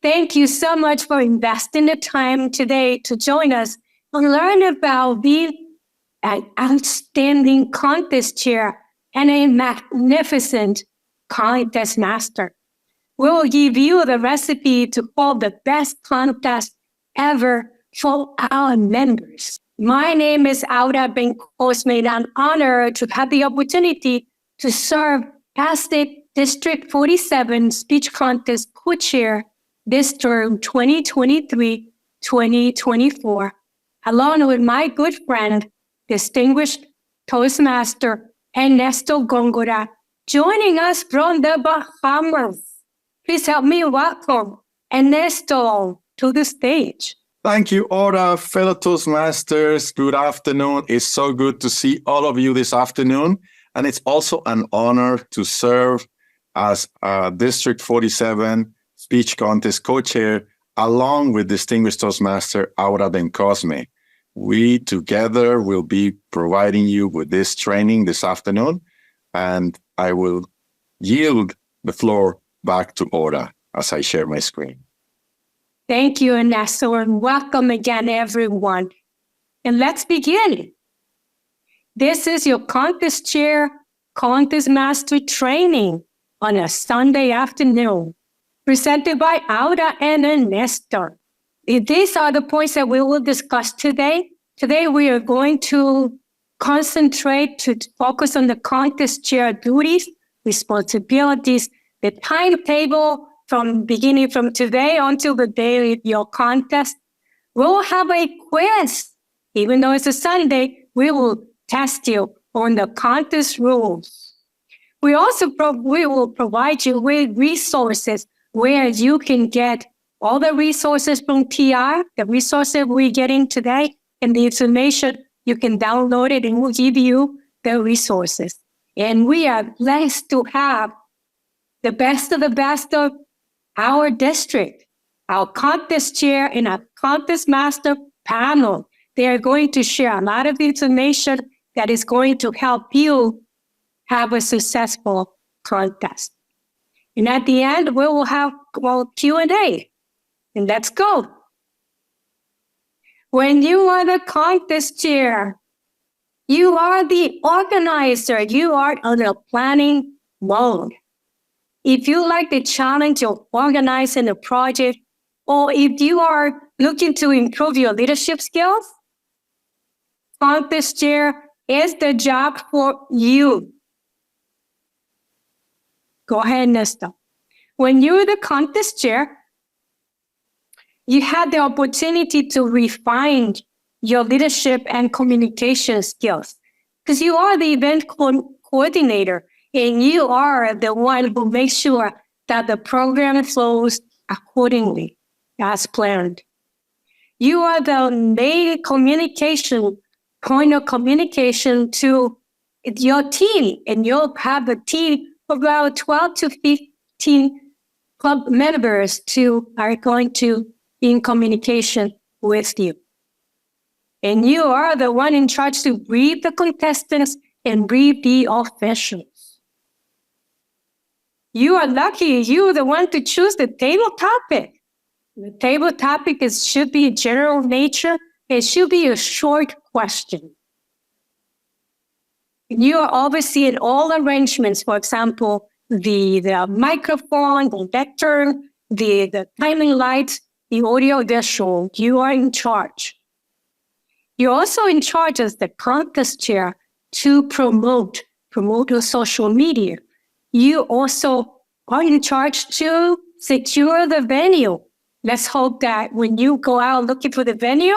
Thank you so much for investing the time today to join us and learn about being an outstanding contest chair and a magnificent contest master. We will give you the recipe to hold the best contest ever for our members. My name is abencose. It's an honor to have the opportunity to serve as the District 47 Speech Contest co-chair this term 2023-2024, along with my good friend, distinguished Toastmaster Ernesto Góngora, joining us from the Bahamas. Please help me welcome Ernesto to the stage. Thank you, Ora. Fellow Toastmasters, good afternoon. It's so good to see all of you this afternoon. And it's also an honor to serve as District 47 Speech Contest co-chair, along with distinguished Toastmaster Aura Bencosme. We together will be providing you with this training this afternoon, and I will yield the floor back to Ora as I share my screen. Thank you, Ernesto, and welcome again, everyone. And let's begin. This is your Contest Chair, Contest Master training on a Sunday afternoon, presented by Aura and Ernesto. These are the points that we will discuss today. Today, we are going to concentrate to focus on the Contest Chair duties, responsibilities, the timetable from beginning from today until the day of your contest. We'll have a quiz. Even though it's a Sunday, we will test you on the contest rules. We will provide you with resources where you can get all the resources from TR, the resources we're getting today, and the information, you can download it and we'll give you the resources. And we are blessed to have the best of our district, our contest chair and our contest master panel. They are going to share a lot of information that is going to help you have a successful contest. And at the end, we will have Q&A. And let's go. When you are the contest chair, you are the organizer. You are on a planning mode. If you like the challenge of organizing a project, or if you are looking to improve your leadership skills, contest chair is the job for you. Go ahead, Ernesto. When you're the contest chair, you had the opportunity to refine your leadership and communication skills because you are the event coordinator and you are the one who makes sure that the program flows accordingly as planned. You are the main point of communication to your team, and you'll have a team of about 12 to 15 club members are going to be in communication with you. And you are the one in charge to brief the contestants and brief the officials. You are lucky. You're the one to choose the table topic. The table topic should be general nature. It should be a short question. You are overseeing all arrangements, for example, the microphone, the lectern, the timing lights, the audio visual. You are in charge. You're also in charge as the contest chair to promote your social media. You also are in charge to secure the venue. Let's hope that when you go out looking for the venue,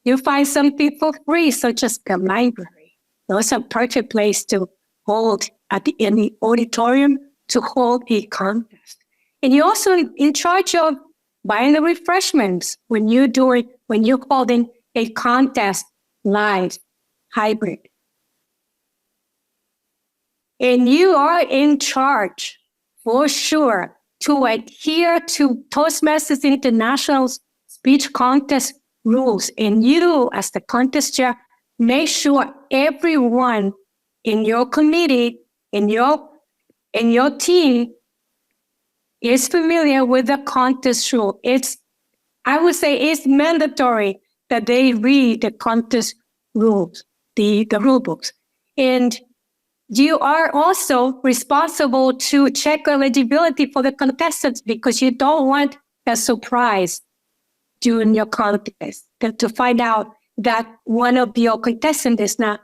you find something for free, such as the library. Those are perfect place to hold in the auditorium to hold a contest. And you're also in charge of buying the refreshments when you're holding a contest live hybrid. And you are in charge, for sure, to adhere to Toastmasters International's speech contest rules. And you, as the contest chair, make sure everyone in your committee, in your team, is familiar with the contest rule. I would say it's mandatory that they read the contest rules, the rule books. And you are also responsible to check eligibility for the contestants because you don't want a surprise during your contest to find out that one of your contestants is not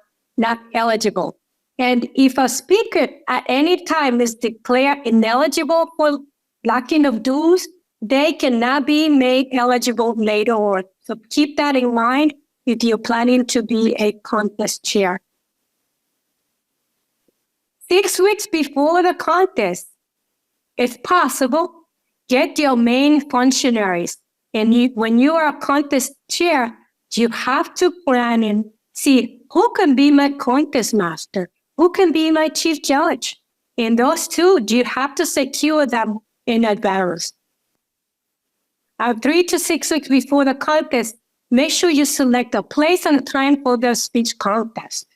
eligible. And if a speaker at any time is declared ineligible for lacking of dues, they cannot be made eligible later on. So keep that in mind if you're planning to be a contest chair. 6 weeks before the contest, if possible, get your main functionaries. And when you are a contest chair, you have to plan and see who can be my contest master, who can be my chief judge. And those two, you have to secure them in advance. 3 to 6 weeks before the contest, make sure you select a place and time for the speech contest.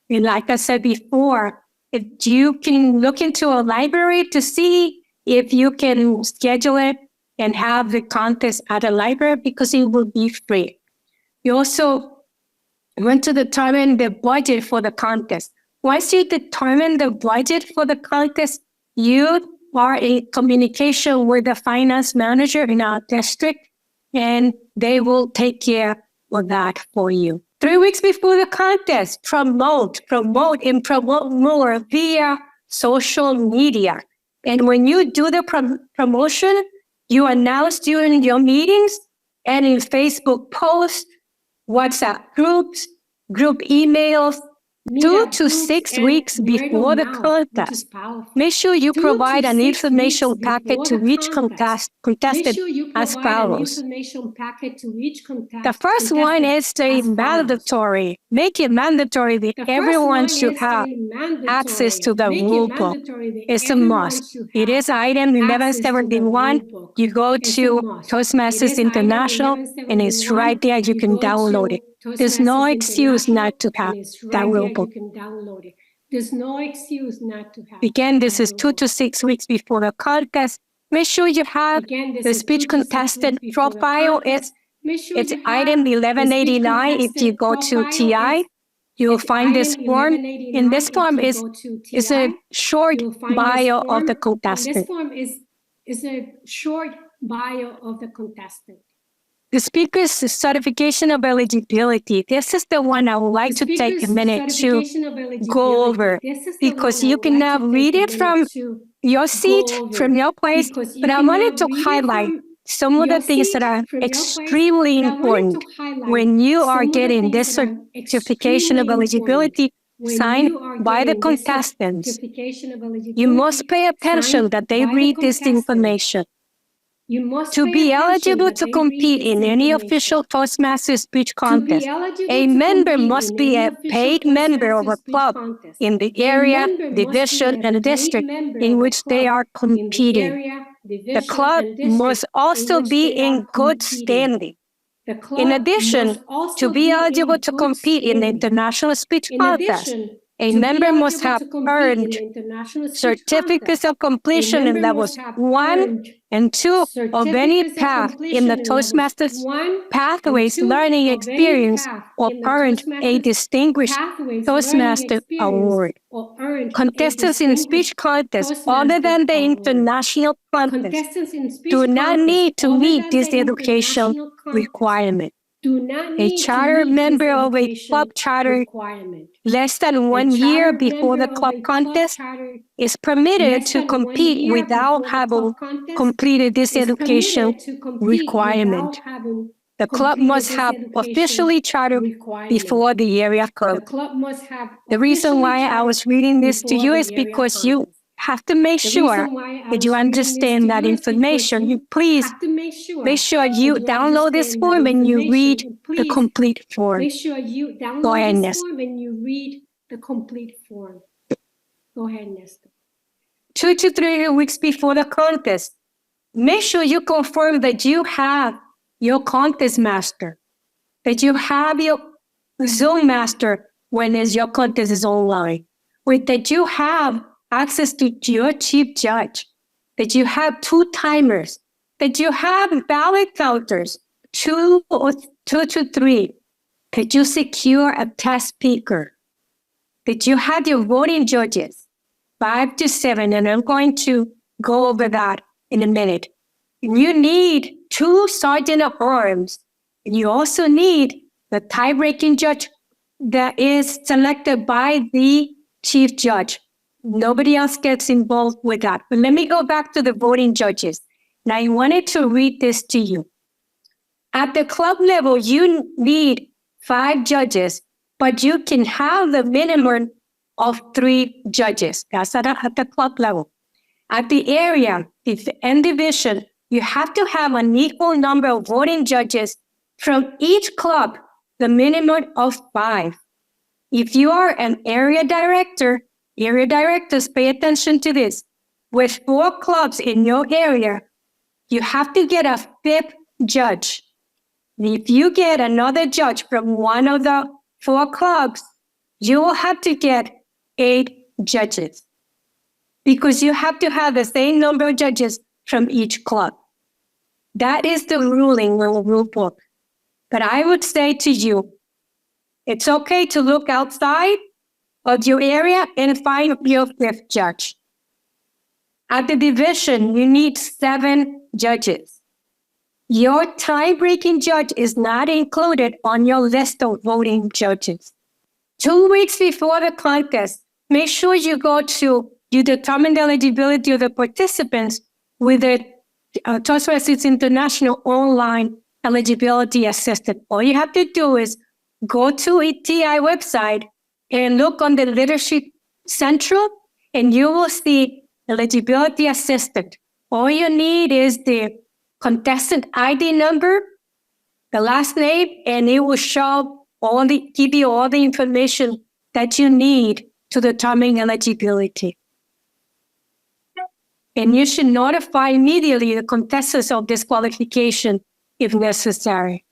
And like I said before, if you can look into a library to see if you can schedule it and have the contest at a library because it will be free. You also want to determine the budget for the contest. Once you determine the budget for the contest, you are in communication with the finance manager in our district, and they will take care of that for you. 3 weeks before the contest, promote more via social media. And when you do the promotion, you announce during your meetings and in Facebook posts, WhatsApp groups, group emails, 2 to 6 weeks before the contest. Make sure you provide an information packet to each contestant as follows. The first one is the mandatory. Make it mandatory that everyone should have access to the rule book. It's a must. It is item 1171. You go to Toastmasters International and it's right there. You can download it. There's no excuse not to have that rule book. There's no excuse not to have. Again, this is 2 to 6 weeks before the contest. Make sure you have the speech contestant profile. It's item 1189. If you go to TI, you will find this form. In this form is a short bio of the contestant. This form is a short bio of the contestant. The speaker's certification of eligibility. This is the one I would like to take a minute to go over because you can now read it from your seat, from your place, but I wanted to highlight some of the things that are extremely important when you are getting this certification of eligibility signed by the contestants. You must pay attention that they read this information. To be eligible to compete in any official Toastmasters speech contest, a member must be a paid member of a club in the area, division, and district in which they are competing. The club must also be in good standing. In addition, to be eligible to compete in the international speech contest, a member must have earned certificates of completion in levels 1 and 2 of any path in the Toastmasters Pathways Learning Experience or earned a Distinguished Toastmaster Award. Contestants in speech contests other than the international contest do not need to meet this education requirement. A charter member of a club charter less than 1 year before the club contest is permitted to compete without having completed this education requirement. The club must have officially chartered before the area club. The reason why I was reading this to you is because you have to make sure that you understand that information. You please make sure you download this form and you read the complete form. Make sure you Go download ahead, this Nestor. form and you read the complete form. Go ahead, Nestor. 2 to 3 weeks before the contest, make sure you confirm that you have your contest master, that you have your Zoom master when your contest is online, that you have access to your chief judge. that you have 2 timers, that you have ballot counters, 2 to 3, that you secure a test speaker, that you have your voting judges, 5 to 7, and I'm going to go over that in a minute. You need 2 sergeant of arms. And you also need the tie-breaking judge that is selected by the chief judge. Nobody else gets involved with that. But let me go back to the voting judges. Now, I wanted to read this to you. At the club level, you need 5 judges, but you can have the minimum of 3 judges. That's at the club level. At the area and division, you have to have an equal number of voting judges from each club, the minimum of 5. If you are an area directors, pay attention to this. With 4 clubs in your area, you have to get a 5th judge. If you get another judge from one of the 4 clubs, you will have to get 8 judges because you have to have the same number of judges from each club. That is the ruling in the rule book. But I would say to you, it's okay to look outside of your area and find your 5th judge. At the division, you need 7 judges. Your tie-breaking judge is not included on your list of voting judges. 2 weeks before the contest, make sure you determine the eligibility of the participants with the Toastmasters International online eligibility assistant. All you have to do is go to ETI website and look on the Leadership Central, and you will see eligibility assistant. All you need is the contestant ID number, the last name, and it will give you all the information that you need to determine eligibility. And you should notify immediately the contestants of disqualification if necessary.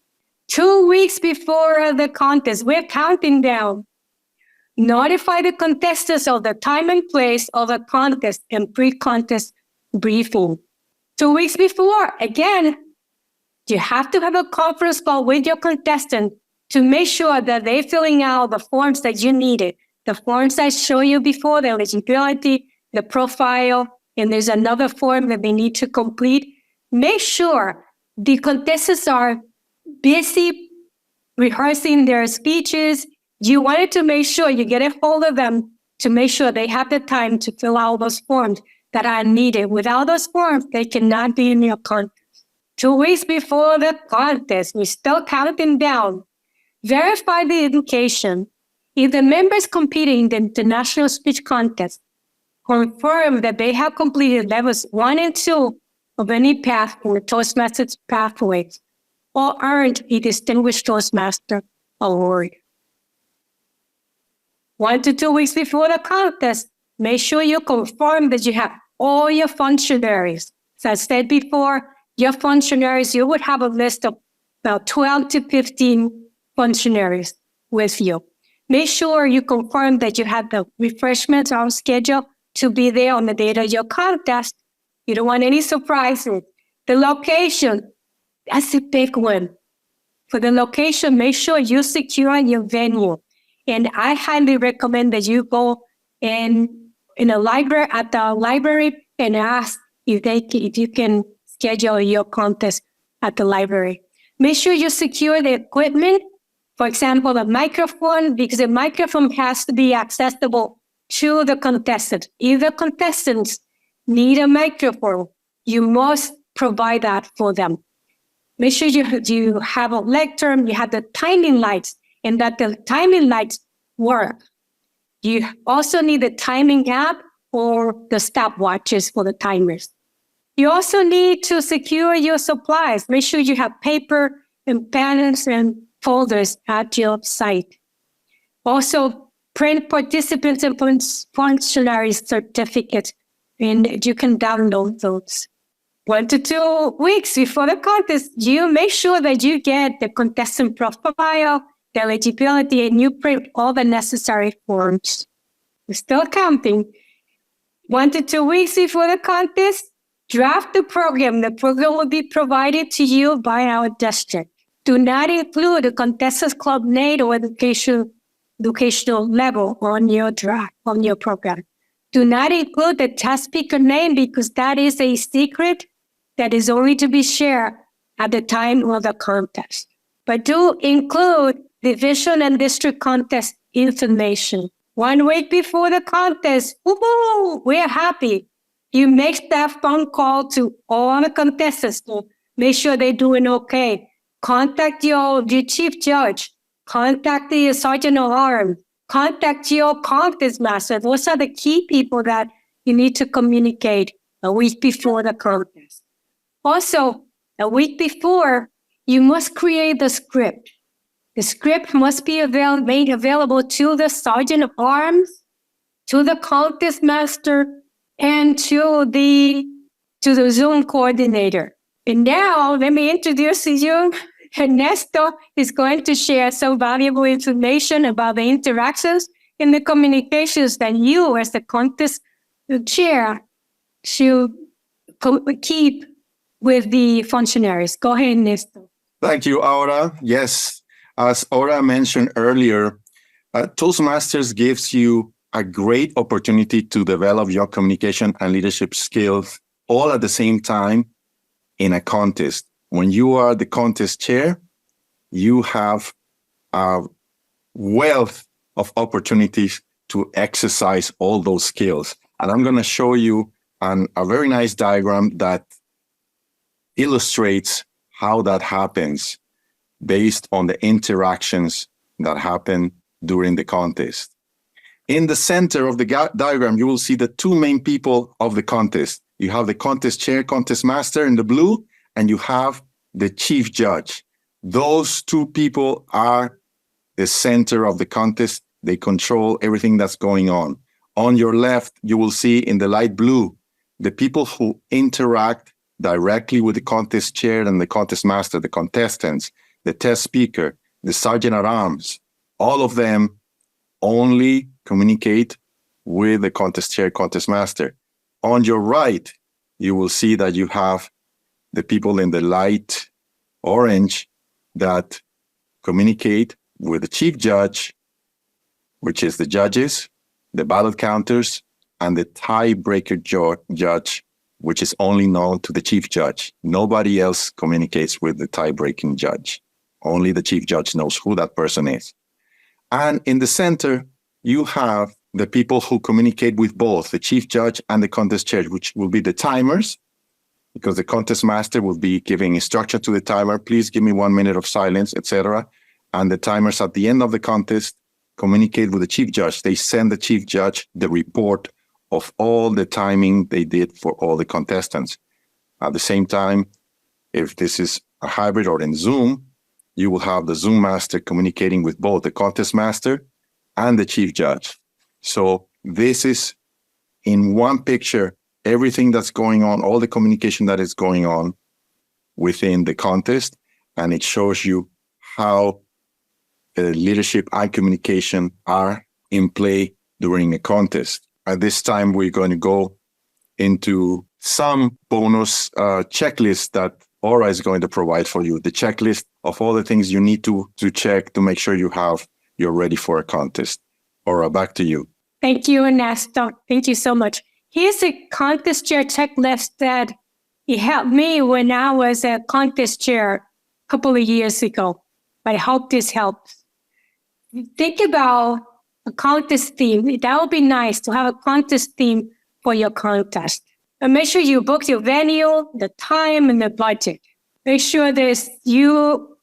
2 weeks before the contest, we're counting down. Notify the contestants of the time and place of the contest and pre-contest briefing. 2 weeks before, again, you have to have a conference call with your contestant to make sure that they're filling out the forms that you needed. The forms I showed you before, the eligibility, the profile, and there's another form that they need to complete. Make sure the contestants are busy rehearsing their speeches. You wanted to make sure you get a hold of them to make sure they have the time to fill out those forms that are needed. Without those forms, they cannot be in your contest. 2 weeks before the contest, we're still counting down. Verify the education. If the members competing in the international speech contest confirm that they have completed levels 1 and 2 of any path in the Toastmasters pathways, or earned a Distinguished Toastmaster award. 1 to 2 weeks before the contest, make sure you confirm that you have all your functionaries. As I said before, your functionaries, you would have a list of about 12 to 15 functionaries with you. Make sure you confirm that you have the refreshments on schedule to be there on the date of your contest. You don't want any surprises. The location, that's a big one. For the location, make sure you secure your venue. And I highly recommend that you go at the library and ask if you can schedule your contest at the library. Make sure you secure the equipment. For example, the microphone, because the microphone has to be accessible to the contestant. If the contestants need a microphone, you must provide that for them. Make sure you have a lectern, you have the timing lights, and that the timing lights work. You also need the timing app or the stopwatches for the timers. You also need to secure your supplies. Make sure you have paper and pens and folders at your site. Also, print participants and functionary certificates, and you can download those. 1 to 2 weeks before the contest, you make sure that you get the contestant profile, the eligibility, and you print all the necessary forms. We're still counting. 1 to 2 weeks before the contest, Draft the program. The program will be provided to you by our district. Do not include the Contestants Club name or educational level on your draft, on your program. Do not include the test speaker name because that is a secret that is only to be shared at the time of the contest. But do include division and district contest information. 1 week before the contest, woohoo, we're happy. You make that phone call to all the contestants to make sure they're doing okay. Contact your chief judge. Contact the sergeant of arms. Contact your contest master. Those are the key people that you need to communicate a week before the contest. Also, a week before, you must create the script. The script must be made available to the sergeant of arms, to the contest master, and to the Zoom coordinator. And now, let me introduce you. Ernesto is going to share some valuable information about the interactions and the communications that you, as the contest chair, should keep with the functionaries. Go ahead, Ernesto. Thank you, Aura. Yes, as Aura mentioned earlier, Toastmasters gives you a great opportunity to develop your communication and leadership skills all at the same time in a contest. When you are the contest chair, you have a wealth of opportunities to exercise all those skills. And I'm going to show you a very nice diagram that illustrates how that happens based on the interactions that happen during the contest. In the center of the diagram, you will see the two main people of the contest. You have the contest chair, contest master in the blue, and you have the chief judge. Those two people are the center of the contest. They control everything that's going on. On your left, you will see in the light blue, the people who interact directly with the contest chair and the contest master, the contestants, the test speaker, the sergeant at arms. All of them only communicate with the contest chair, contest master. On your right, you will see that you have the people in the light orange that communicate with the chief judge, which is the judges, the ballot counters, and the tiebreaker judge, which is only known to the chief judge. Nobody else communicates with the tie-breaking judge. Only the chief judge knows who that person is. And in the center, you have the people who communicate with both the chief judge and the contest chair, which will be the timers, because the contest master will be giving instruction to the timer, please give me 1 minute of silence, etc. And the timers at the end of the contest communicate with the chief judge. They send the chief judge the report of all the timing they did for all the contestants. At the same time, if this is a hybrid or in Zoom, you will have the Zoom master communicating with both the contest master and the chief judge. So this is in one picture, everything that's going on, all the communication that is going on within the contest, and it shows you how leadership and communication are in play during a contest. At this time, we're going to go into some bonus checklists that Aura is going to provide for you. The checklist of all the things you need to check to make sure you're ready for a contest. Aura, back to you. Thank you, Ernesto. Thank you so much. Here's a contest chair checklist that it helped me when I was a contest chair a couple of years ago. But I hope this helps. Think about a contest theme. That would be nice to have a contest theme for your contest. And make sure you book your venue, the time, and the budget. Make sure there's you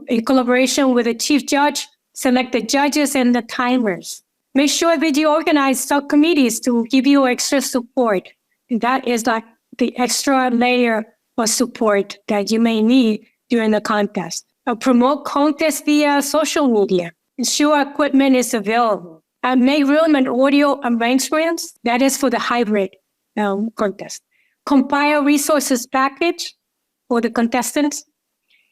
in collaboration with the chief judge, select the judges and the timers. Make sure that you organize subcommittees to give you extra support. And that is like the extra layer of support that you may need during the contest. Promote contests via social media. Ensure equipment is available. Make room and audio arrangements. That is for the hybrid contest. Compile resources package for the contestants.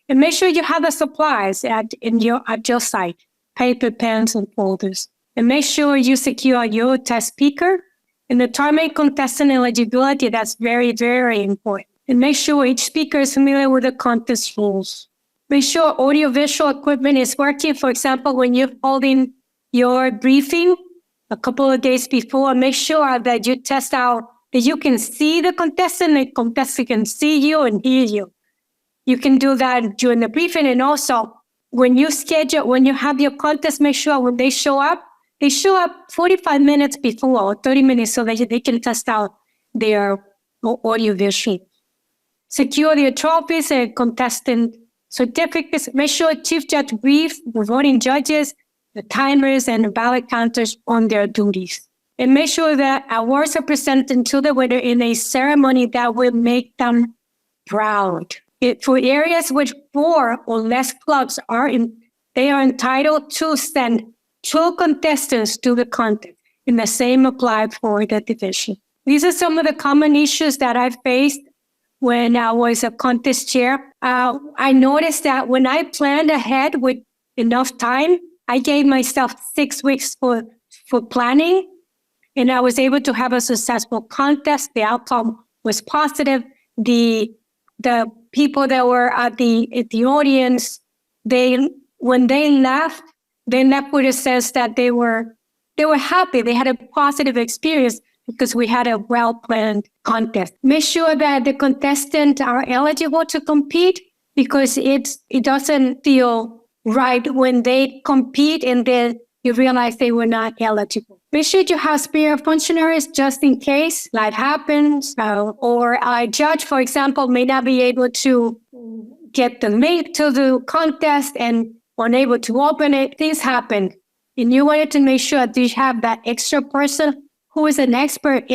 And make sure you have the supplies at your site, paper, pens, and folders. And make sure you secure your test speaker And determine contestant eligibility, that's very, very important. And make sure each speaker is familiar with the contest rules. Make sure audiovisual equipment is working. For example, when you're holding your briefing a couple of days before, make sure that you test out that you can see the contestant can see you and hear you. You can do that during the briefing. And also, when you have your contest, make sure when they show up 45 minutes before or 30 minutes so that they can test out their audiovisual. Secure their trophies and contestant certificates. Make sure Chief Judge brief the voting judges, the timers, and the ballot counters on their duties. And make sure that awards are presented to the winner in a ceremony that will make them proud. For areas with 4 or less clubs they are entitled to send 2 contestants to the contest, and the same applied for the division. These are some of the common issues that I faced when I was a contest chair. I noticed that when I planned ahead with enough time, I gave myself 6 weeks for planning, and I was able to have a successful contest. The outcome was positive. The people that were at the audience, when they left with a sense that they were happy. They had a positive experience because we had a well-planned contest. Make sure that the contestants are eligible to compete, because it doesn't feel right when they compete and then you realize they were not eligible. Make sure you have spare functionaries just in case life happens, or a judge, for example, may not be able to get the link to the contest and unable to open it. Things happen. And you wanted to make sure that you have that extra person who is an expert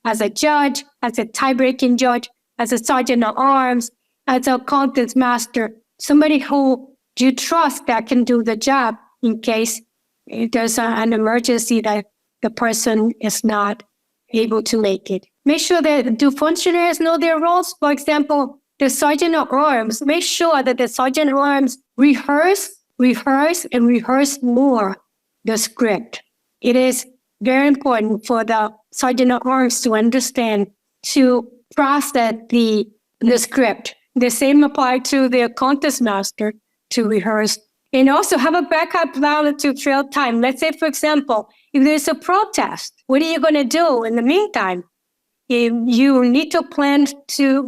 as a judge, as a tie-breaking judge, as a sergeant of arms, as a contest master, somebody who you trust that can do the job in case there's an emergency that the person is not able to make it. Make sure that do functionaries know their roles? For example, the sergeant of arms, make sure that the sergeant of arms rehearse more the script. It is very important for the sergeant of arms to understand, to process the script. The same applies to the contest master to rehearse. And also have a backup plan to fill time. Let's say, for example, if there's a protest, what are you going to do in the meantime? If you need to plan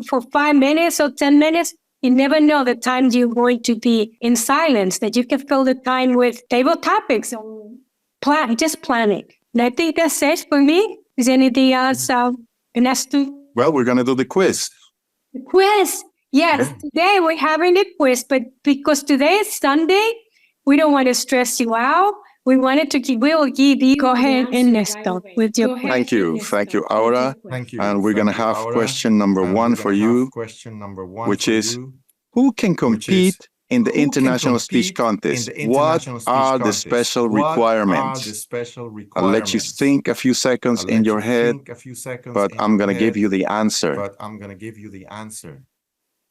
for 5 minutes or 10 minutes, you never know the time you're going to be in silence, that you can fill the time with table topics. Just plan it. And I think that's it for me. Is there anything else, Ernesto? Well, we're going to do the quiz. The quiz. Yes, today we're having a quiz, but because today is Sunday, we don't want to stress you out. We wanted to we will give you, go ahead, Ernesto, with your quiz. Thank you, Aura. Thank you. And we're going to have question number 1 for you, which is, who can compete in the international speech contest? What are the special requirements? I'll let you think a few seconds in your head, but I'm going to give you the answer.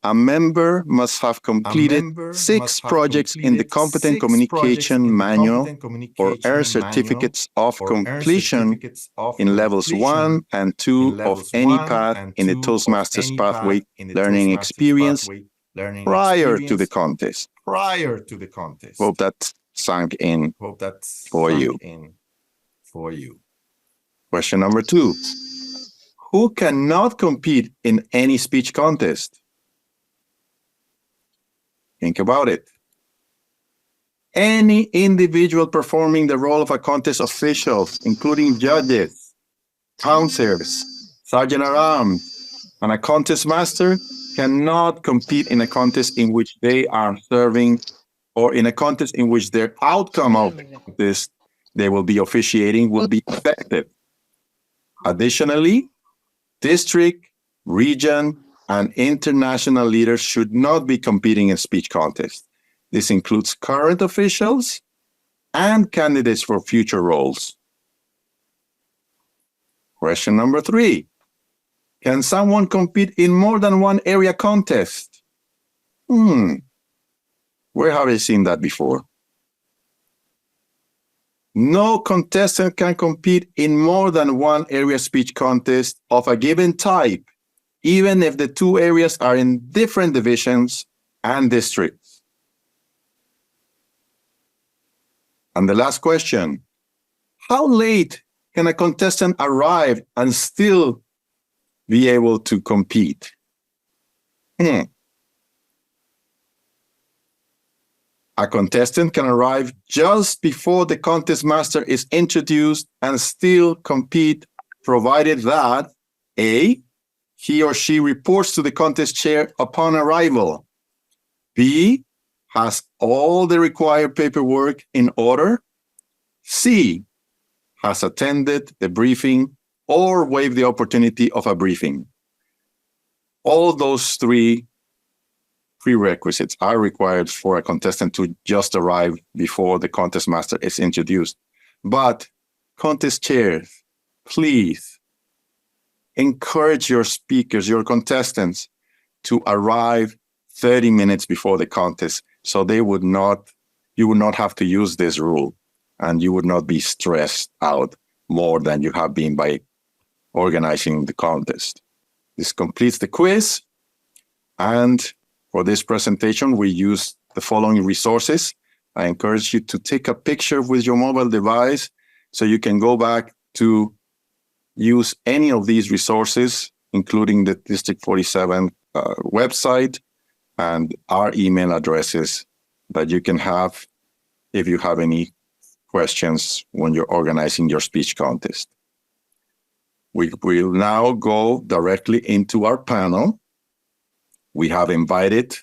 A member must have completed 6 projects in the Competent Communication Manual or earn certificates of completion in levels 1 and 2 of any path in the Toastmasters Pathway Learning Experience prior to the contest. Hope that sank in for you. Question number 2. Who cannot compete in any speech contest? Think about it. Any individual performing the role of a contest official, including judges, counselors, sergeant-at-arms, and a contest master, cannot compete in a contest in which they are serving, or in a contest in which their outcome of this they will be officiating will be affected. Additionally, district, region, and international leaders should not be competing in speech contests. This includes current officials and candidates for future roles. Question number 3. Can someone compete in more than one area contest? Where have I seen that before? No contestant can compete in more than one area speech contest of a given type, even if the two areas are in different divisions and districts. And the last question, how late can a contestant arrive and still be able to compete? A contestant can arrive just before the contest master is introduced and still compete, provided that A, he or she reports to the contest chair upon arrival, B, has all the required paperwork in order, C, has attended the briefing or waived the opportunity of a briefing. All those three prerequisites are required for a contestant to just arrive before the contest master is introduced. But contest chairs, please encourage your speakers, your contestants, to arrive 30 minutes before the contest, so you would not have to use this rule, and you would not be stressed out more than you have been by organizing the contest. This completes the quiz, and for this presentation, we use the following resources. I encourage you to take a picture with your mobile device so you can go back to use any of these resources, including the District 47 website and our email addresses that you can have if you have any questions when you're organizing your speech contest. We will now go directly into our panel. We have invited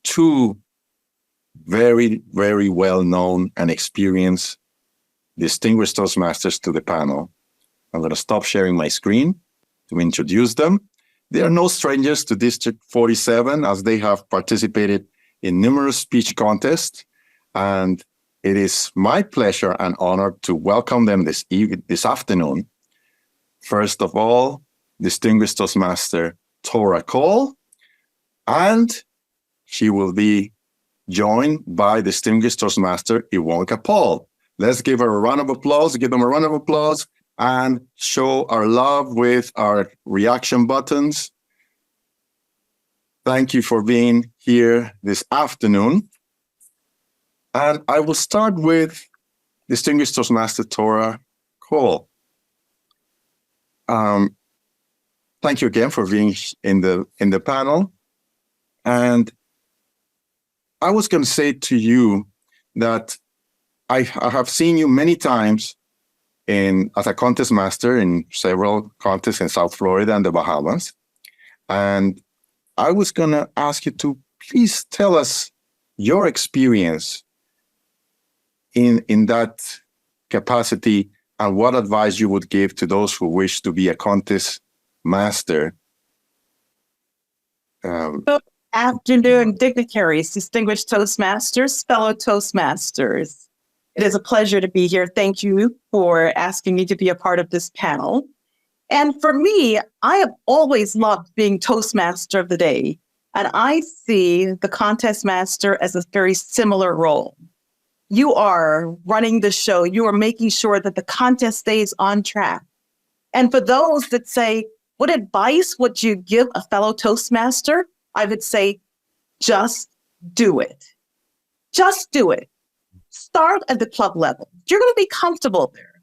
two very, very well-known and experienced distinguished Toastmasters to the panel. I'm going to stop sharing my screen to introduce them. They are no strangers to District 47, as they have participated in numerous speech contests, and it is my pleasure and honor to welcome them this afternoon. First of all, distinguished Toastmaster Tora Cole, and she will be joined by distinguished Toastmaster Iwonka Paul. Let's give her a round of applause, give them a round of applause, and show our love with our reaction buttons. Thank you for being here this afternoon. And I will start with distinguished Toastmaster Tora Cole. Thank you again for being in the panel. And I was going to say to you that I have seen you many times as a contest master in several contests in South Florida and the Bahamas. And I was going to ask you to please tell us your experience in that capacity and what advice you would give to those who wish to be a contest master. Good afternoon, dignitaries, distinguished Toastmasters, fellow Toastmasters. It is a pleasure to be here. Thank you for asking me to be a part of this panel. And for me, I have always loved being Toastmaster of the day. And I see the contest master as a very similar role. You are running the show. You are making sure that the contest stays on track. And for those that say, what advice would you give a fellow Toastmaster? I would say, just do it. Just do it. Start at the club level. You're going to be comfortable there.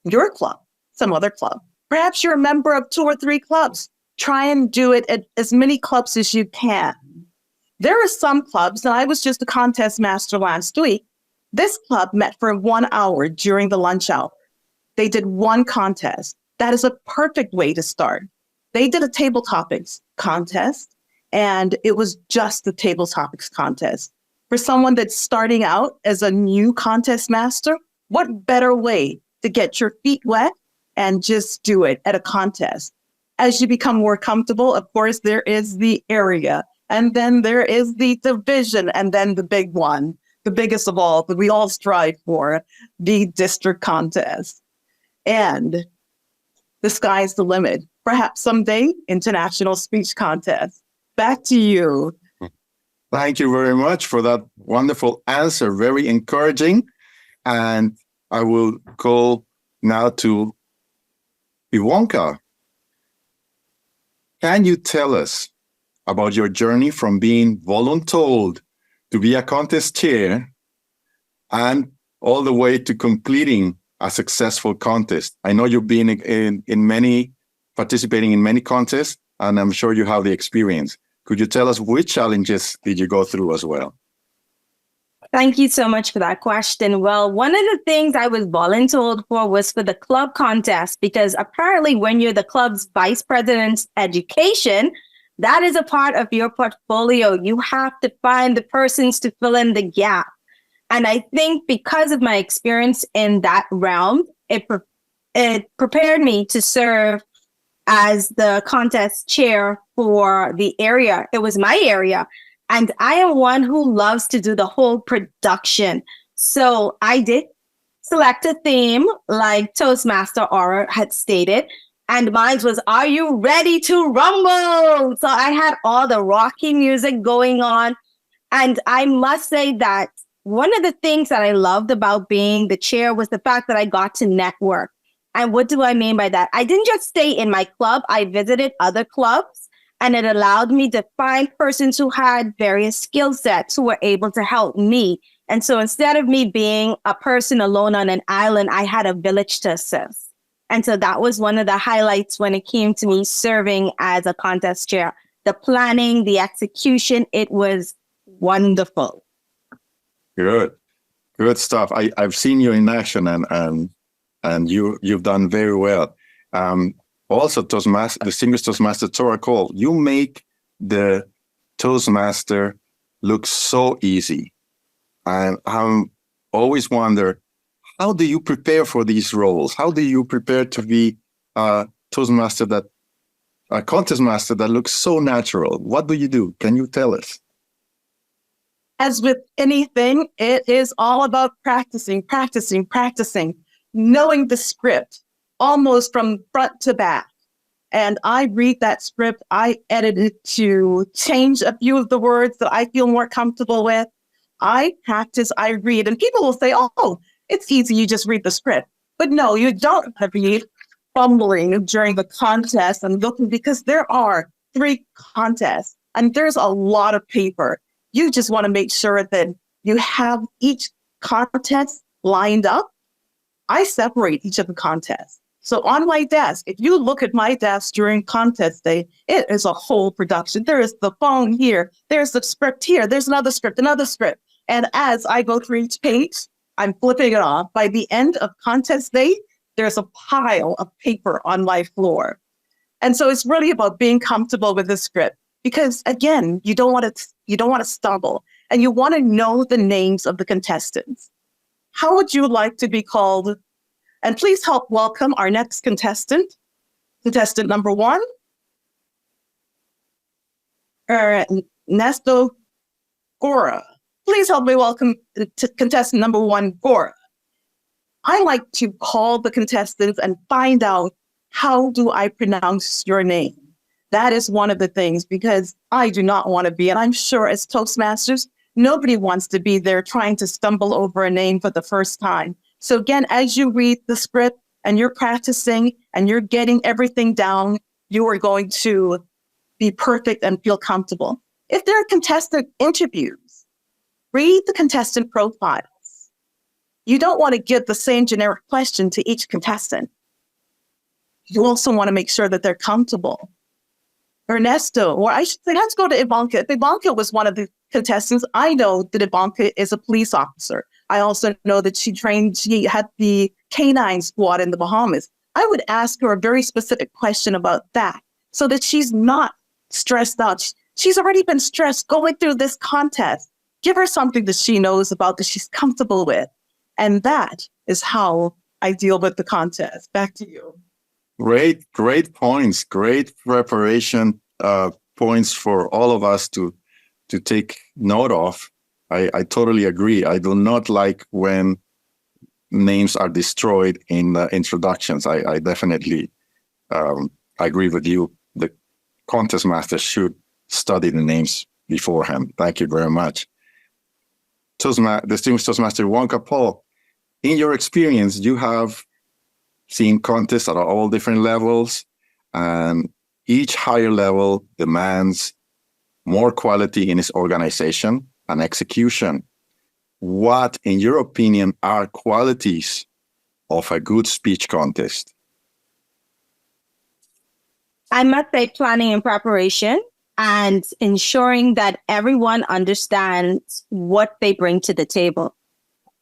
Your club, some other club. Perhaps you're a member of 2 or 3 clubs. Try and do it at as many clubs as you can. There are some clubs, and I was just a contest master last week. This club met for 1 hour during the lunch hour. They did 1 contest. That is a perfect way to start. They did a table topics contest, and it was just the table topics contest. For someone that's starting out as a new contest master, what better way to get your feet wet and just do it at a contest? As you become more comfortable, of course, there is the area, and then there is the division, and then the big one, the biggest of all that we all strive for, the district contest. And the sky's the limit. Perhaps someday, international speech contest. Back to you. Thank you very much for that wonderful answer. Very encouraging. And I will go now to Ivanka. Can you tell us about your journey from being voluntold to be a contest chair and all the way to completing a successful contest? I know you've been participating in many contests, and I'm sure you have the experience. Could you tell us which challenges did you go through as well? Thank you so much for that question. Well, one of the things I was voluntold for was for the club contest, because apparently when you're the club's vice president's education, that is a part of your portfolio. You have to find the persons to fill in the gap. And I think because of my experience in that realm, it prepared me to serve as the contest chair for the area. It was my area. And I am one who loves to do the whole production. So I did select a theme like Toastmaster Aura had stated. And mine was, "Are you ready to rumble?" So I had all the rocky music going on. And I must say that one of the things that I loved about being the chair was the fact that I got to network. And what do I mean by that? I didn't just stay in my club. I visited other clubs, and it allowed me to find persons who had various skill sets who were able to help me. And so instead of me being a person alone on an island, I had a village to assist. And so that was one of the highlights when it came to me serving as a contest chair. The planning, the execution, it was wonderful. Good stuff. I've seen you in action, and you've done very well. Also, distinguished Toastmaster Tora Cole, you make the Toastmaster look so easy. And I always wonder, how do you prepare for these roles? How do you prepare to be a Toastmaster a contest master that looks so natural? What do you do? Can you tell us? As with anything, it is all about practicing, knowing the script almost from front to back. And I read that script, I edit it to change a few of the words that I feel more comfortable with. I practice, I read, and people will say, "Oh, it's easy, you just read the script." But no, you don't have to be fumbling during the contest and looking, because there are 3 contests and there's a lot of paper. You just want to make sure that you have each contest lined up. I separate each of the contests. So on my desk, if you look at my desk during contest day, it is a whole production. There is the phone here, there's the script here, there's another script. And as I go through each page, I'm flipping it off. By the end of contest day, there's a pile of paper on my floor. And so it's really about being comfortable with the script, because again, you don't want to stumble, and you want to know the names of the contestants. How would you like to be called? And please help welcome our next contestant. Contestant number 1, Ernesto Gora. Please help me welcome contestant number 1, Gora. I like to call the contestants and find out, how do I pronounce your name? That is one of the things, because I do not want to be, and I'm sure as Toastmasters, nobody wants to be there trying to stumble over a name for the first time. So again, as you read the script and you're practicing and you're getting everything down, you are going to be perfect and feel comfortable. If there are contestant interviews, read the contestant profiles. You don't want to give the same generic question to each contestant. You also want to make sure that they're comfortable. Ernesto, or I should say, let's go to Ivanka. If Ivanka was one of the contestants, I know that Ivanka is a police officer. I also know that she had the canine squad in the Bahamas. I would ask her a very specific question about that, so that she's not stressed out. She's already been stressed going through this contest. Give her something that she knows about, that she's comfortable with. And that is how I deal with the contest. Back to you. Great points. Great preparation points for all of us to take note of. I totally agree. I do not like when names are destroyed in the introductions. I definitely agree with you. The contest master should study the names beforehand. Thank you very much. Distinguished Toastmaster Ivanka Paul, in your experience, you have seen contests at all different levels, and each higher level demands more quality in its organization and execution. What, in your opinion, are qualities of a good speech contest? I must say planning and preparation and ensuring that everyone understands what they bring to the table.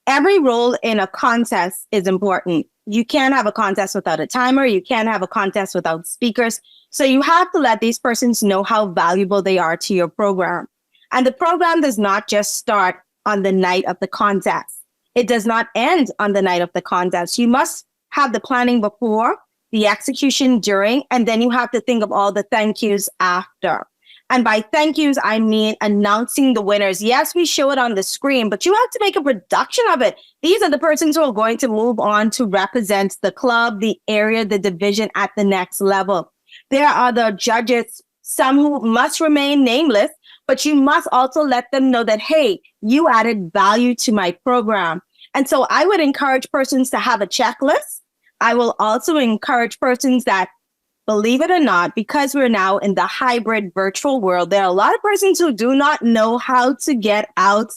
Every role in a contest is important. You can't have a contest without a timer. You can't have a contest without speakers. So you have to let these persons know how valuable they are to your program. And the program does not just start on the night of the contest. It does not end on the night of the contest. You must have the planning before, the execution during, and then you have to think of all the thank yous after. And by thank yous, I mean announcing the winners. Yes, we show it on the screen, but you have to make a production of it. These are the persons who are going to move on to represent the club, the area, the division at the next level. There are the judges, some who must remain nameless, but you must also let them know that, hey, you added value to my program. And so I would encourage persons to have a checklist. I will also encourage persons that, believe it or not, because we're now in the hybrid virtual world, there are a lot of persons who do not know how to get out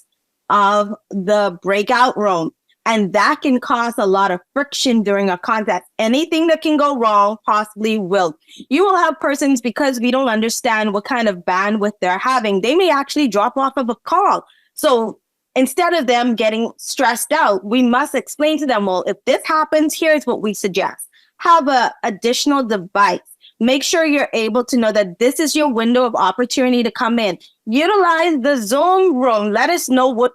of the breakout room. And that can cause a lot of friction during a contest. Anything that can go wrong possibly will. You will have persons, because we don't understand what kind of bandwidth they're having, they may actually drop off of a call. So instead of them getting stressed out, we must explain to them, well, if this happens, here's what we suggest. Have an additional device. Make sure you're able to know that this is your window of opportunity to come in. Utilize the Zoom room. Let us know what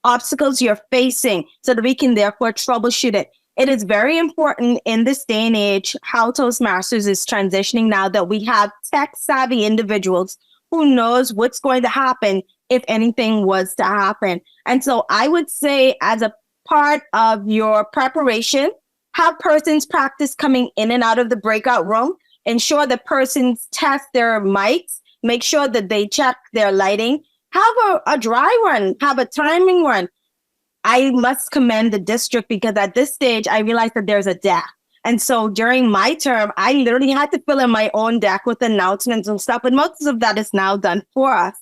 obstacles you're facing so that we can therefore troubleshoot it. It is very important in this day and age how Toastmasters is transitioning now that we have tech-savvy individuals who knows what's going to happen if anything was to happen. And so I would say, as a part of your preparation, have persons practice coming in and out of the breakout room. Ensure the persons test their mics. Make sure that they check their lighting. Have a dry run. Have a timing run. I must commend the district, because at this stage, I realized that there's a deck. And so during my term, I literally had to fill in my own deck with announcements and stuff. And most of that is now done for us.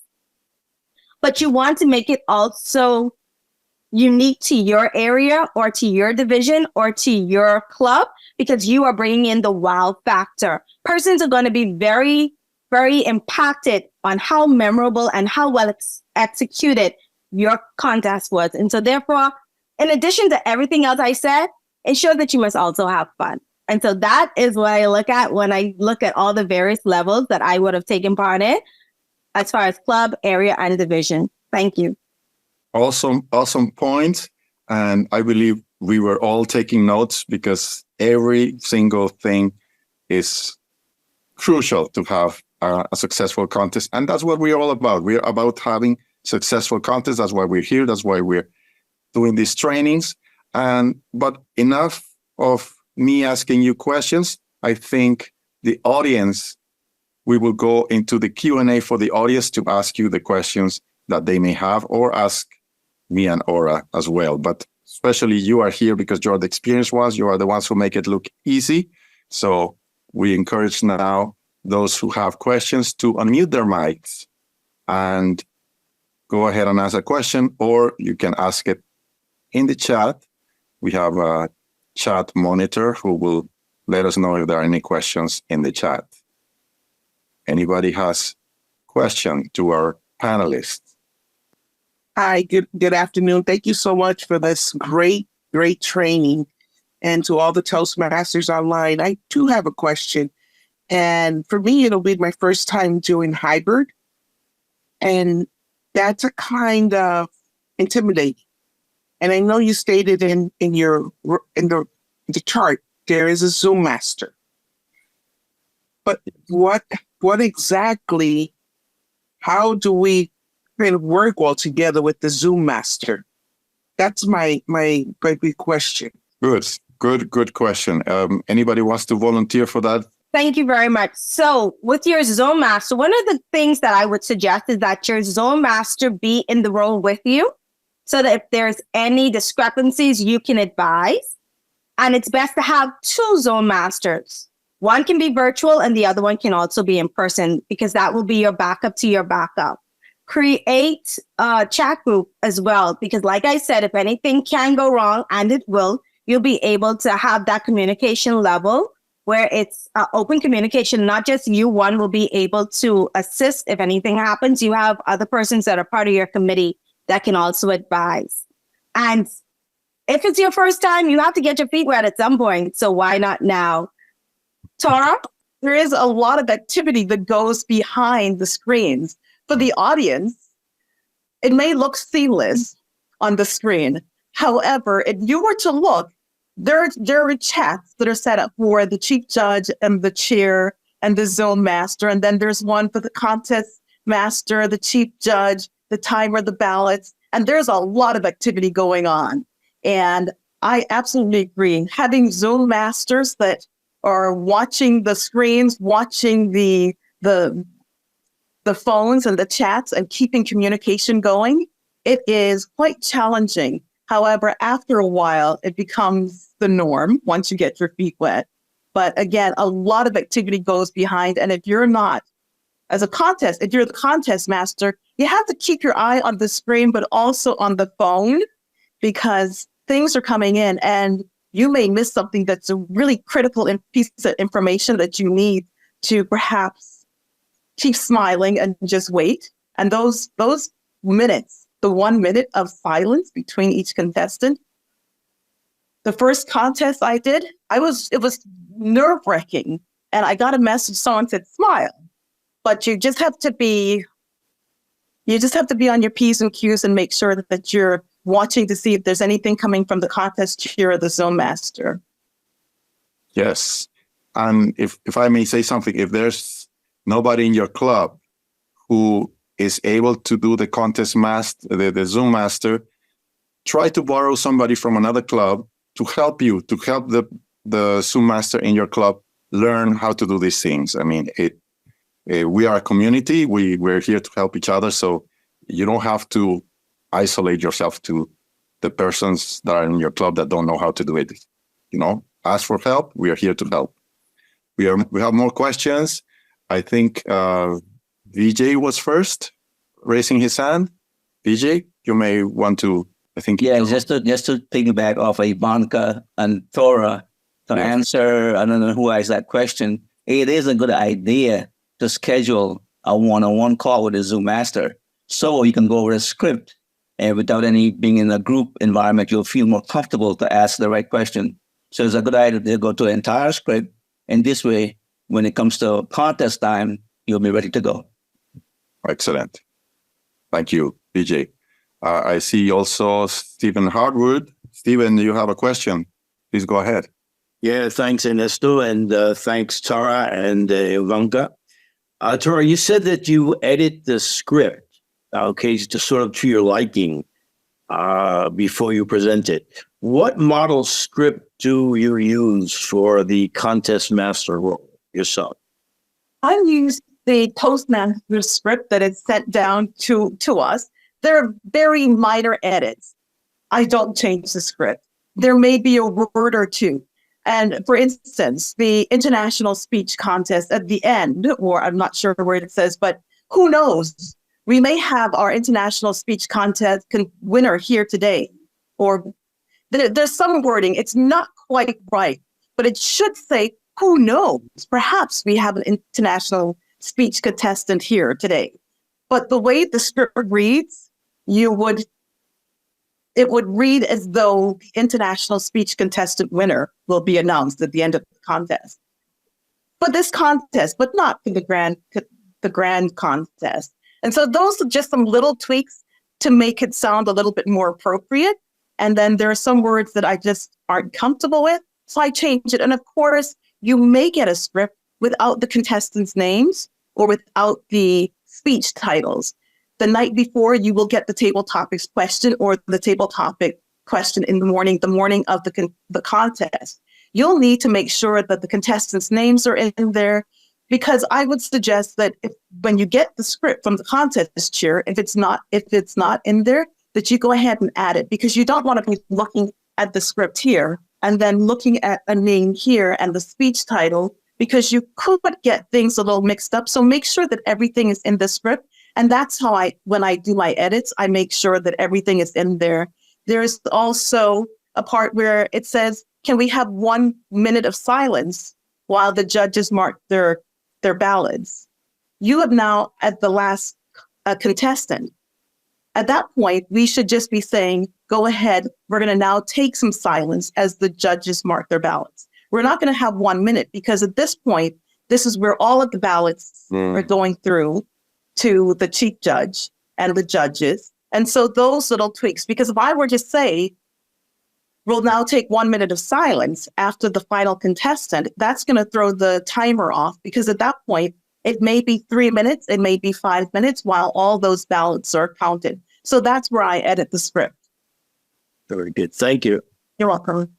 But you want to make it also unique to your area or to your division or to your club, because you are bringing in the wow factor. Persons are going to be very, very impacted on how memorable and how well executed your contest was. And so therefore, in addition to everything else I said, ensure that you must also have fun. And so that is what I look at when I look at all the various levels that I would have taken part in, as far as club, area, and division. Thank you. Awesome point. And I believe we were all taking notes, because every single thing is crucial to have a successful contest. And that's what we're all about. We're about having successful contests. That's why we're here. That's why we're doing these trainings. But enough of me asking you questions. I think the audience, we will go into the Q&A for the audience to ask you the questions that they may have, or ask me and Aura as well. But especially you are here because you're the experienced ones. You are the ones who make it look easy. So we encourage now those who have questions to unmute their mics and go ahead and ask a question, or you can ask it in the chat. We have a chat monitor who will let us know if there are any questions in the chat. Anybody has question to our panelists? Hi, good afternoon. Thank you so much for this great training. And to all the Toastmasters online, I do have a question. And for me, it'll be my first time doing hybrid. And that's a kind of intimidating. And I know you stated in the chart, there is a Zoom master. But what exactly, how do we kind of work all together with the Zoom master? That's my big question. Good question. Anybody wants to volunteer for that? Thank you very much. So with your Zoom master, one of the things that I would suggest is that your Zoom master be in the room with you. so that if there's any discrepancies, you can advise. And it's best to have 2 zone masters. One can be virtual and the other one can also be in person, because that will be your backup to your backup. Create a chat group as well, because like I said, if anything can go wrong, and it will, you'll be able to have that communication level where it's open communication. Not just you, one will be able to assist if anything happens. You have other persons that are part of your committee that can also advise. And if it's your first time, you have to get your feet wet at some point. So why not now? Tara, there is a lot of activity that goes behind the screens. For the audience, it may look seamless on the screen. However, if you were to look, there are chats that are set up for the chief judge and the chair and the zone master. And then there's one for the contest master, the chief judge, the timer, the ballots. And there's a lot of activity going on. And I absolutely agree. Having zone masters that are watching the screens, watching the phones and the chats and keeping communication going, it is quite challenging. However, after a while, it becomes the norm once you get your feet wet. But again, a lot of activity goes behind. And if you're not, if you're the contest master, you have to keep your eye on the screen, but also on the phone, because things are coming in and you may miss something that's a really critical piece of information that you need to perhaps keep smiling and just wait. And those minutes, the 1 minute of silence between each contestant. The first contest I did, it was nerve-wracking. And I got a message, someone said, smile. But you just have to be on your P's and Q's and make sure that you're watching to see if there's anything coming from the contest chair or the zone master. Yes. And if I may say something, if there's nobody in your club who is able to do the contest master, the Zoom master, try to borrow somebody from another club to help the Zoom master in your club learn how to do these things. I mean, we are a community. We're here to help each other. So you don't have to isolate yourself to the persons that are in your club that don't know how to do it. Ask for help. We are here to help. We have more questions. I think VJ was first, raising his hand. VJ, you may want to, I think. Yeah, just to piggyback off Ivanka and Thora to answer, I don't know who asked that question. It is a good idea to schedule a one-on-one call with a Zoom master so you can go over a script, and without any being in a group environment, you'll feel more comfortable to ask the right question. So it's a good idea to go to the entire script, and this way, when it comes to contest time, you'll be ready to go. Excellent. Thank you, VJ. I see also Stephen Hardwood. Stephen, you have a question. Please go ahead. Yeah, thanks, Ernesto, and thanks, Tara and Ivanka. Tara, you said that you edit the script, to sort of to your liking before you present it. What model script do you use for the contest master role yourself? I use the Toastmaster script that is sent down to us. There are very minor edits. I don't change the script. There may be a word or two. And for instance, the international speech contest at the end, or I'm not sure where it says, but who knows? We may have our international speech contest winner here today. Or there's some wording. It's not quite right, but it should say, who knows? Perhaps we have an international speech contestant here today. But the way the script reads, it would read as though the international speech contestant winner will be announced at the end of the contest. But this contest, but not for the grand contest. And so those are just some little tweaks to make it sound a little bit more appropriate. And then there are some words that I just aren't comfortable with, so I change it. And of course, you may get a script without the contestants' names or without the speech titles. The night before, you will get the table topics question or the table topic question in the morning of the contest. You'll need to make sure that the contestants' names are in there, because I would suggest that when you get the script from the contest chair, if it's not in there, that you go ahead and add it, because you don't want to be looking at the script here and then looking at a name here and the speech title, because you could get things a little mixed up. So make sure that everything is in the script. And that's how when I do my edits, I make sure that everything is in there. There's also a part where it says, can we have 1 minute of silence while the judges mark their ballots? You have now, at the last contestant, at that point, we should just be saying, go ahead, we're going to now take some silence as the judges mark their ballots. We're not going to have 1 minute, because at this point, this is where all of the ballots are going through to the chief judge and the judges. And so those little tweaks, because if I were to say, we'll now take 1 minute of silence after the final contestant, that's going to throw the timer off, because at that point, it may be 3 minutes, it may be 5 minutes while all those ballots are counted. So that's where I edit the script. Very good. Thank you. You're welcome.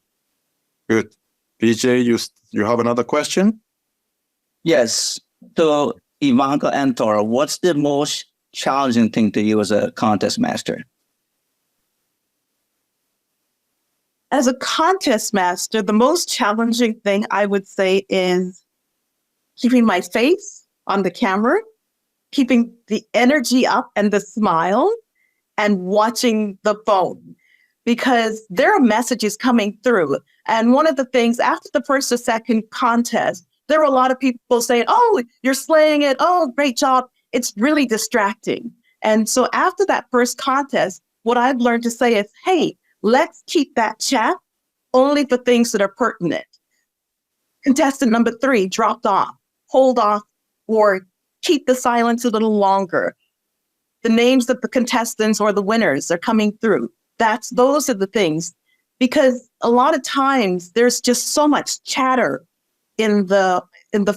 Good. PJ, you have another question? Yes. So, Ivanka and Tora, what's the most challenging thing to you as a contest master? As a contest master, the most challenging thing I would say is keeping my face on the camera, keeping the energy up and the smile, and watching the phone, because there are messages coming through. And one of the things after the first or second contest, there were a lot of people saying, oh, you're slaying it. Oh, great job. It's really distracting. And so after that first contest, what I've learned to say is, hey, let's keep that chat only for things that are pertinent. Contestant number 3 dropped off, hold off, or keep the silence a little longer. The names of the contestants or the winners are coming through. Those are the things, because a lot of times there's just so much chatter in the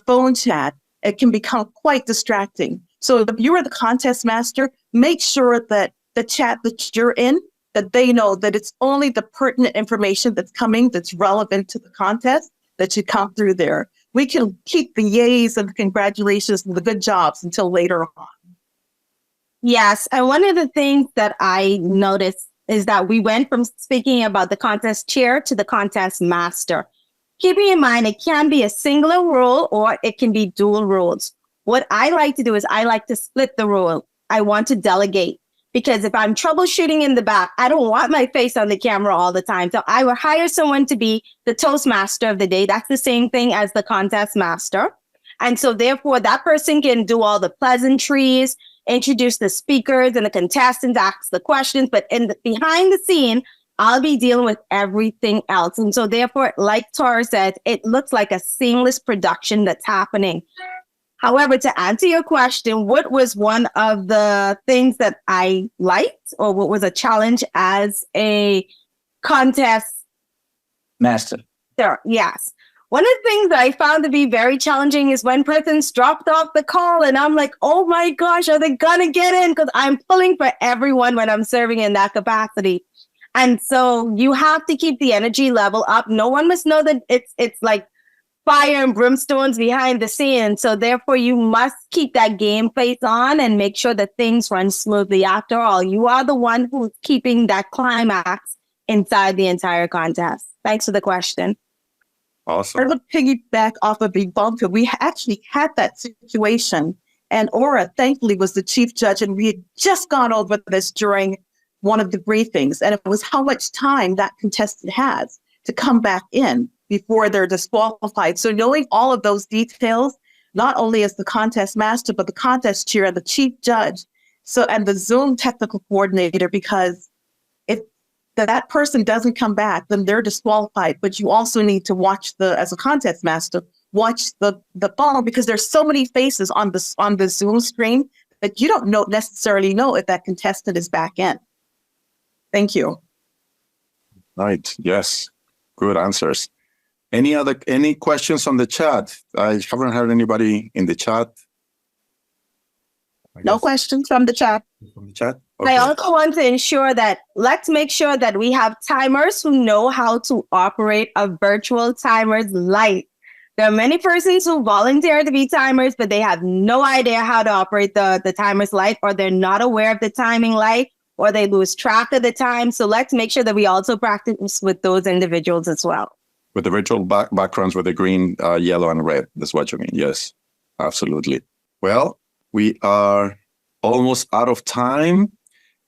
phone chat, it can become quite distracting. So if you are the contest master, make sure that the chat that you're in, that they know that it's only the pertinent information that's coming, that's relevant to the contest, that should come through there. We can keep the yays and the congratulations and the good jobs until later on. Yes. And one of the things that I noticed is that we went from speaking about the contest chair to the contest master. Keeping in mind, it can be a singular role or it can be dual roles. What I like to do is I like to split the role. I want to delegate, because if I'm troubleshooting in the back, I don't want my face on the camera all the time. So I will hire someone to be the Toastmaster of the day. That's the same thing as the contest master. And so therefore that person can do all the pleasantries, introduce the speakers and the contestants, ask the questions, but behind the scene, I'll be dealing with everything else. And so therefore, like Tora said, it looks like a seamless production that's happening. However, to answer your question, what was one of the things that I liked, or what was a challenge as a contest Master. Yes. One of the things that I found to be very challenging is when persons dropped off the call and I'm like, oh my gosh, are they gonna get in? Because I'm pulling for everyone when I'm serving in that capacity. And so you have to keep the energy level up. No one must know that it's like fire and brimstones behind the scenes. So therefore, you must keep that game face on and make sure that things run smoothly. After all, you are the one who's keeping that climax inside the entire contest. Thanks for the question. Awesome. I would piggyback off of Ivanka. We actually had that situation, and Aura, thankfully, was the chief judge, and we had just gone over this during one of the briefings, and it was how much time that contestant has to come back in before they're disqualified. So knowing all of those details, not only as the contest master, but the contest chair and the chief judge, and the Zoom technical coordinator, because if that person doesn't come back, then they're disqualified. But you also need to watch as a contest master, watch the phone, because there's so many faces on the Zoom screen that you don't necessarily know if that contestant is back in. Thank you. Right. Yes. Good answers. Any questions on the chat? I haven't heard anybody in the chat. No questions from the chat. From the chat? I also want to ensure that let's make sure that we have timers who know how to operate a virtual timer's light. There are many persons who volunteer to be timers, but they have no idea how to operate the timer's light, or they're not aware of the timing light, or they lose track of the time. So let's make sure that we also practice with those individuals as well. With the virtual backgrounds with the green, yellow, and red. That's what you mean. Yes, absolutely. Well, we are almost out of time.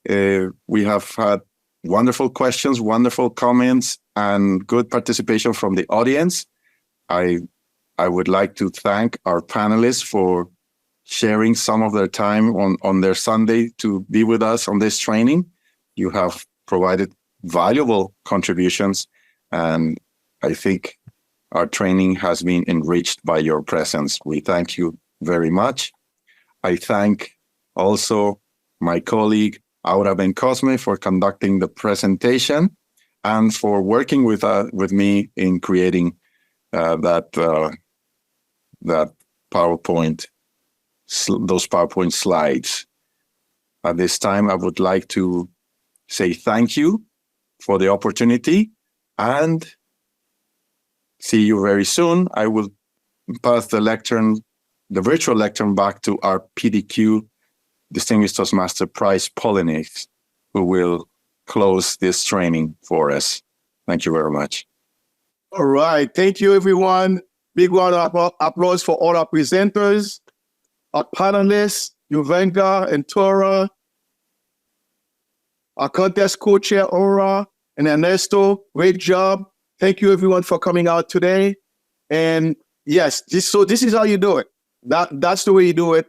We have had wonderful questions, wonderful comments, and good participation from the audience. I would like to thank our panelists for sharing some of their time on their Sunday to be with us on this training. You have provided valuable contributions, and I think our training has been enriched by your presence. We thank you very much. I thank also my colleague, Aura Bencosme, for conducting the presentation and for working with me in creating that PowerPoint, those PowerPoint slides. At this time, I would like to say thank you for the opportunity and see you very soon. I will pass the virtual lectern back to our PDQ Distinguished Toastmaster Prize Pollinate, who will close this training for us. Thank you very much. All right. Thank you, everyone. Big round of applause for all our presenters, our panelists, Juvenka and Tora, our contest co-chair, Aura and Ernesto. Great job. Thank you, everyone, for coming out today. And yes, this is how you do it. That's the way you do it.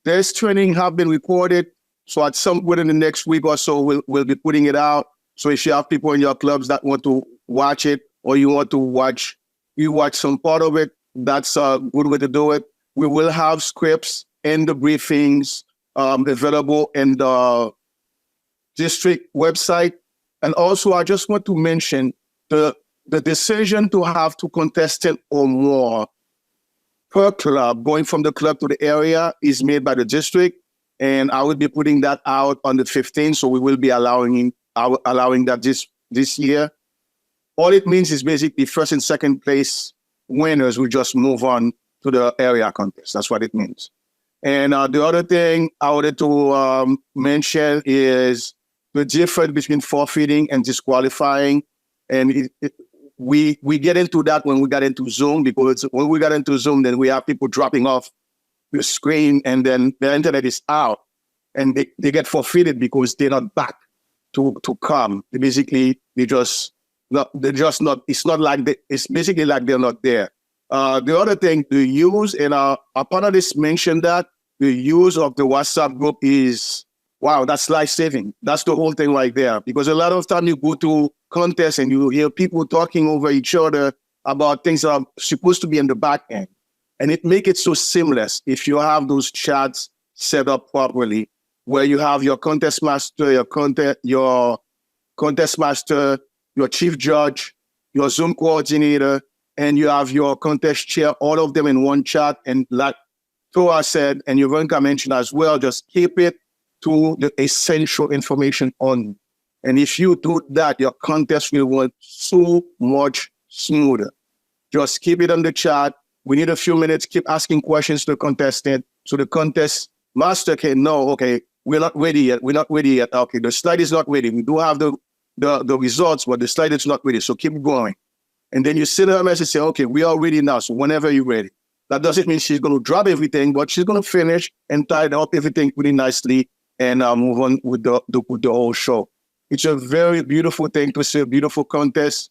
This training have been recorded. So at some point in the next week or so, we'll be putting it out. So if you have people in your clubs that want to watch it, or you want to watch some part of it, that's a good way to do it. We will have scripts and the briefings available in the district website. And also, I just want to mention the decision to have 2 contestants or more per club, going from the club to the area, is made by the district. And I will be putting that out on the 15th. So we will be allowing that this year. All it means is basically first and second place winners will just move on to the area contest. That's what it means. And the other thing I wanted to mention is the difference between forfeiting and disqualifying. And we get into that when we got into Zoom, because when we got into Zoom, then we have people dropping off the screen and then the internet is out and they get forfeited because they're not back to come. It's basically like they're not there. The other thing, the use, and our panelists mentioned that the use of the WhatsApp group is, wow, that's life-saving. That's the whole thing right there. Because a lot of time you go to contests and you hear people talking over each other about things that are supposed to be in the back end. And it makes it so seamless if you have those chats set up properly, where you have your contest master, your contest master, your chief judge, your Zoom coordinator, and you have your contest chair, all of them in one chat. And like Tora said, and Juvenka mentioned as well, just keep it to the essential information only. And if you do that, your contest will work so much smoother. Just keep it on the chat. We need a few minutes, keep asking questions to the contestant so the contest master can know, okay, we're not ready yet. Okay, the slide is not ready. We do have the results, but the slide is not ready. So keep going. And then you send her a message, say, okay, we are ready now. So whenever you're ready. That doesn't mean she's going to drop everything, but she's going to finish and tie up everything pretty nicely and move on with the whole show. It's a very beautiful thing to see, a beautiful contest.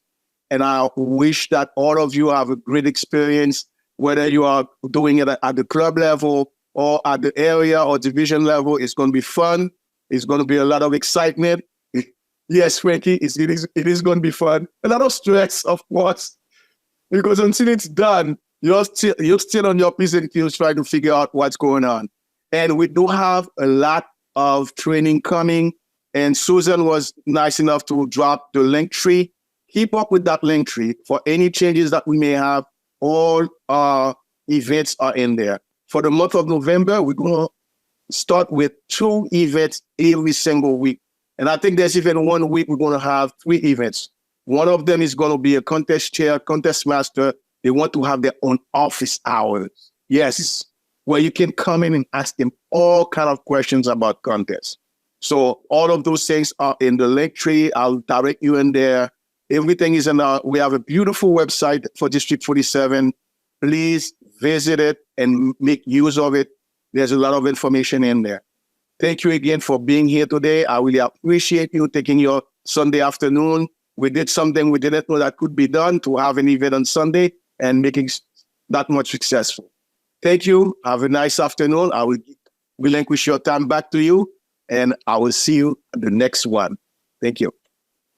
And I wish that all of you have a great experience, whether you are doing it at the club level or at the area or division level. It's going to be fun. It's going to be a lot of excitement. Yes, Frankie, it is going to be fun. A lot of stress, of course, because until it's done, you're still on your P's and Q's trying to figure out what's going on. And we do have a lot of training coming. And Susan was nice enough to drop the link tree. Keep up with that link tree for any changes that we may have. All our events are in there. For the month of November, we're going to start with 2 events every single week. And I think there's even one week we're going to have 3 events. One of them is going to be a contest chair, contest master. They want to have their own office hours. Yes, where you can come in and ask them all kind of questions about contests. So all of those things are in the link tree. I'll direct you in there. Everything is in our, we have a beautiful website for District 47. Please visit it and make use of it. There's a lot of information in there. Thank you again for being here today. I really appreciate you taking your Sunday afternoon. We did something we didn't know that could be done, to have an event on Sunday and making that much successful. Thank you. Have a nice afternoon. I will relinquish your time back to you, and I will see you at the next one. Thank you.